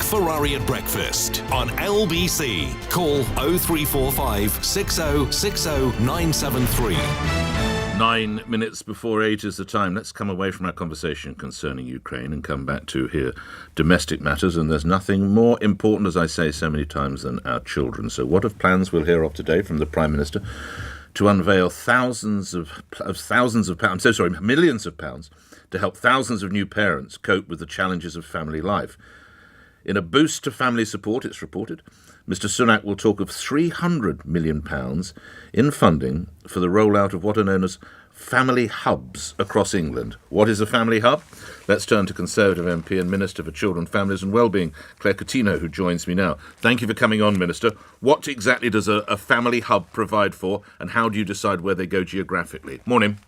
Ferrari at breakfast on LBC. Call 0345 6060 973. 9 minutes before 8 is the time. Let's come away from our conversation concerning Ukraine and come back to here domestic matters. And there's nothing more important, as I say so many times, than our children. So what of plans we'll hear of today from the Prime Minister to unveil millions of pounds to help thousands of new parents cope with the challenges of family life. In a boost to family support, it's reported, Mr Sunak will talk of £300 million in funding for the rollout of what are known as family hubs across England. What is a family hub? Let's turn to Conservative MP and Minister for Children, Families and Wellbeing, Claire Coutinho, who joins me now. Thank you for coming on, Minister. What exactly does a family hub provide for, and how do you decide where they go geographically? Morning.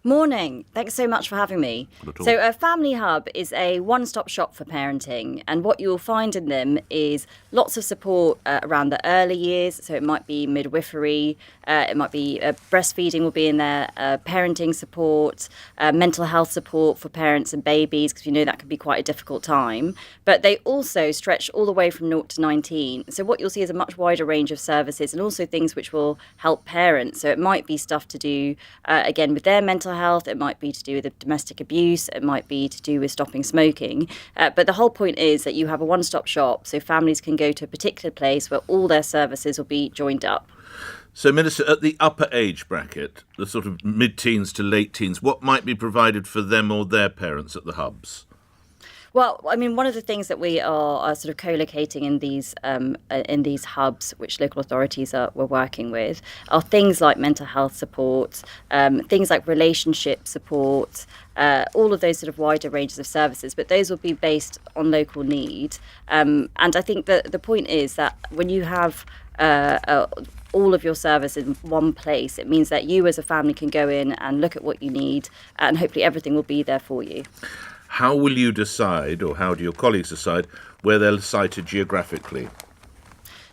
Morning. Thanks so much for having me. So a family hub is a one-stop shop for parenting, and what you'll find in them is lots of support around the early years. So it might be midwifery, it might be breastfeeding will be in there, parenting support, mental health support for parents and babies, because you know that can be quite a difficult time. But they also stretch all the way from 0 to 19. So what you'll see is a much wider range of services and also things which will help parents. So it might be stuff to do, again, with their mental health, it might be to do with domestic abuse, it might be to do with stopping smoking. But the whole point is that you have a one-stop shop, so families can go to a particular place where all their services will be joined up. So, Minister, at the upper age bracket, the sort of mid-teens to late teens, what might be provided for them or their parents at the hubs? Well, I mean, one of the things that we are sort of co-locating in these hubs, which local authorities we're working with, are things like mental health support, things like relationship support, all of those sort of wider ranges of services. But those will be based on local need. And I think that the point is that when you have all of your service in one place, it means that you as a family can go in and look at what you need, and hopefully everything will be there for you. How will you decide, or how do your colleagues decide, where they're sited geographically?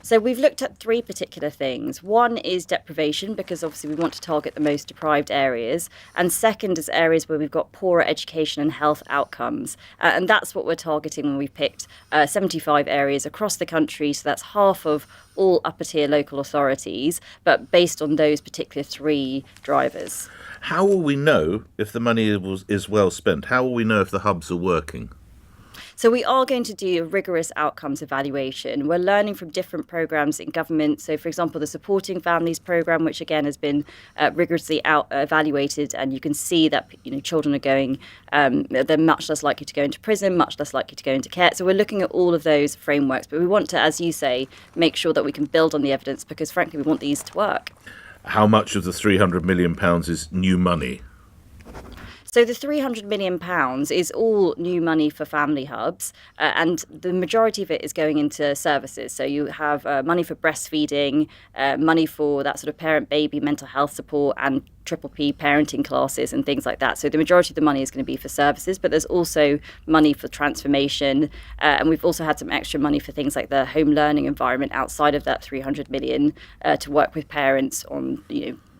So we've looked at three particular things. One is deprivation, because obviously we want to target the most deprived areas. And second is areas where we've got poorer education and health outcomes. And that's what we're targeting when we picked 75 areas across the country. So that's half of all upper tier local authorities, but based on those particular three drivers. How will we know if the money is well spent? How will we know if the hubs are working? So we are going to do a rigorous outcomes evaluation. We're learning from different programmes in government. So, for example, the Supporting Families programme, which again has been rigorously evaluated, and you can see that children are going, they're much less likely to go into prison, much less likely to go into care. So we're looking at all of those frameworks, but we want to, as you say, make sure that we can build on the evidence, because frankly we want these to work. How much of the £300 million is new money? So the £300 million is all new money for family hubs, and the majority of it is going into services. So you have money for breastfeeding, money for that sort of parent-baby mental health support, and triple P parenting classes and things like that. So the majority of the money is going to be for services, but there's also money for transformation. And we've also had some extra money for things like the home learning environment outside of that £300 million to work with parents on,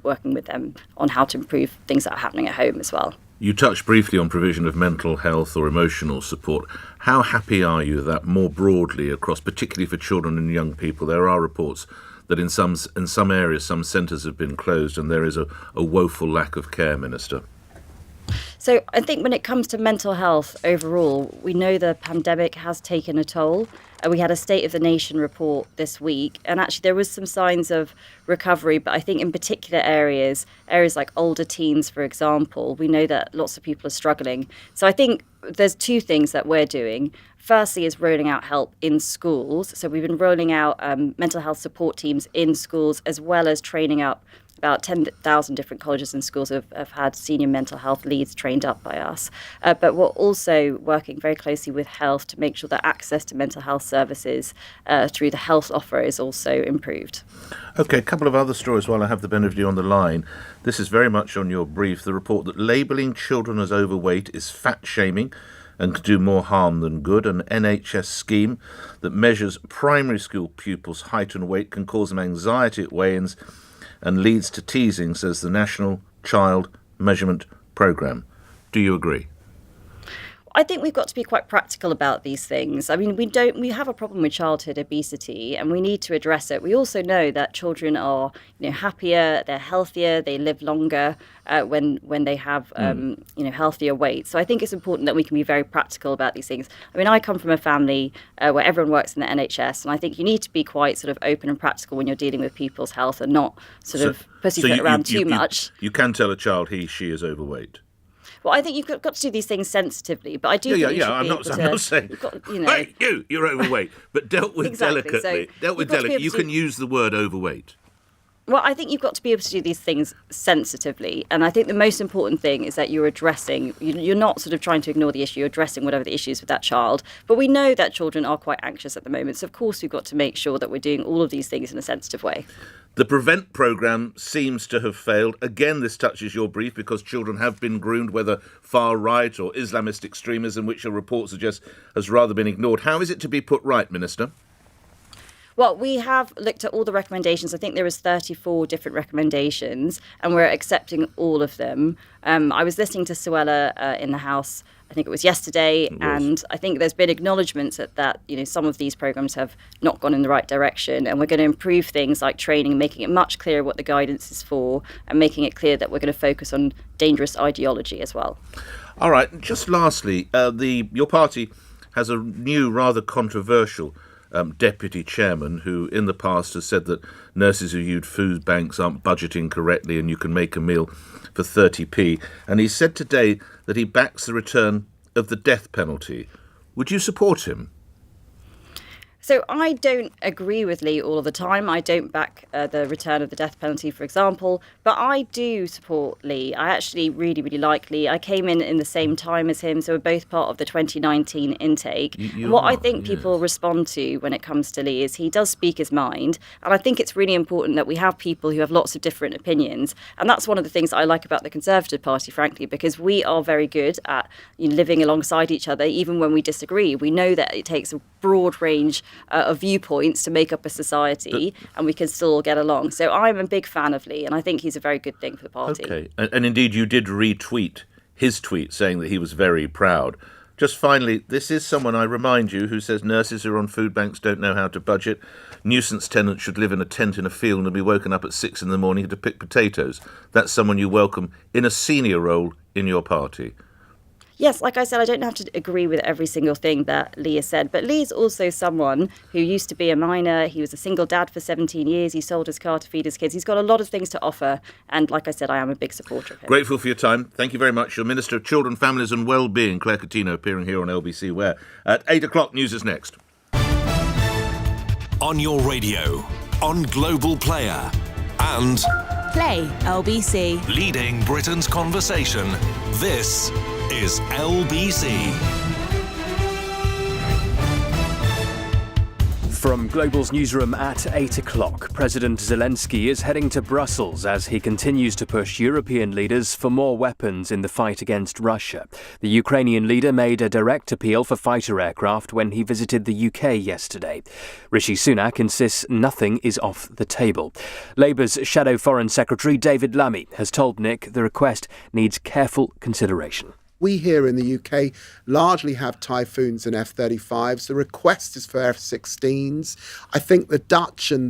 working with them on how to improve things that are happening at home as well. You touched briefly on provision of mental health or emotional support. How happy are you that more broadly across, particularly for children and young people, there are reports that in some areas, some centres have been closed and there is a woeful lack of care, Minister? So I think when it comes to mental health overall, we know the pandemic has taken a toll. We had a State of the Nation report this week, and actually there was some signs of recovery, but I think in particular areas like older teens, for example, we know that lots of people are struggling. So I think there's two things that we're doing. Firstly is rolling out help in schools. So we've been rolling out mental health support teams in schools, as well as training up about 10,000 different colleges and schools have had senior mental health leads trained up by us. But we're also working very closely with health to make sure that access to mental health services through the health offer is also improved. OK, a couple of other stories while I have the benefit of you on the line. This is very much on your brief, the report that labelling children as overweight is fat shaming and can do more harm than good. An NHS scheme that measures primary school pupils' height and weight can cause them anxiety at weigh-ins and leads to teasing, says the National Child Measurement Programme. Do you agree? I think we've got to be quite practical about these things. I mean, we have a problem with childhood obesity and we need to address it. We also know that children are, happier, they're healthier, they live longer when they have, healthier weight. So I think it's important that we can be very practical about these things. I mean, I come from a family where everyone works in the NHS, and I think you need to be quite sort of open and practical when you're dealing with people's health and not sort of pussyfoot around too much. You can tell a child she is overweight. Well, I think you've got to do these things sensitively, but I do think you should I'm not saying, hey, you're overweight, but dealt with Exactly. delicately. You can use the word overweight. Well, I think you've got to be able to do these things sensitively. And I think the most important thing is that you're you're not sort of trying to ignore the issue, you're addressing whatever the issue is with that child. But we know that children are quite anxious at the moment. So, of course, we've got to make sure that we're doing all of these things in a sensitive way. The Prevent programme seems to have failed. Again, this touches your brief because children have been groomed, whether far right or Islamist extremism, which your report suggests has rather been ignored. How is it to be put right, Minister? Well, we have looked at all the recommendations. I think there was 34 different recommendations, and we're accepting all of them. I was listening to Suella in the House, I think it was yesterday, and I think there's been acknowledgements that some of these programmes have not gone in the right direction, and we're going to improve things like training, making it much clearer what the guidance is for, and making it clear that we're going to focus on dangerous ideology as well. All right, just lastly, your party has a new, rather controversial deputy chairman who in the past has said that nurses who use food banks aren't budgeting correctly and you can make a meal for 30p. And he said today that he backs the return of the death penalty. Would you support him? So I don't agree with Lee all of the time. I don't back the return of the death penalty, for example, but I do support Lee. I actually really, really like Lee. I came in the same time as him, so we're both part of the 2019 intake. I think people respond to when it comes to Lee is he does speak his mind, and I think it's really important that we have people who have lots of different opinions, and that's one of the things that I like about the Conservative Party, frankly, because we are very good at living alongside each other, even when we disagree. We know that it takes a broad range of viewpoints to make up a society, and we can still get along. So I'm a big fan of Lee, and I think he's a very good thing for the party. Okay, and indeed you did retweet his tweet saying that he was very proud. Just finally, this is someone, I remind you, who says nurses who are on food banks don't know how to budget. Nuisance tenants should live in a tent in a field and be woken up at 6 a.m. to pick potatoes. That's someone you welcome in a senior role in your party. Yes, like I said, I don't have to agree with every single thing that Lee has said, but Lee's also someone who used to be a miner. He was a single dad for 17 years. He sold his car to feed his kids. He's got a lot of things to offer, and like I said, I am a big supporter of him. Grateful for your time. Thank you very much. Your Minister of Children, Families and Wellbeing, Claire Coutinho, appearing here on LBC Where. At 8 o'clock, news is next. On your radio, on Global Player, and Play LBC. leading Britain's conversation. This is LBC. From Global's newsroom at 8 o'clock, President Zelensky is heading to Brussels as he continues to push European leaders for more weapons in the fight against Russia. The Ukrainian leader made a direct appeal for fighter aircraft when he visited the UK yesterday. Rishi Sunak insists nothing is off the table. Labour's Shadow Foreign Secretary David Lammy has told Nick the request needs careful consideration. We here in the UK largely have Typhoons and F-35s. The request is for F-16s. I think the Dutch and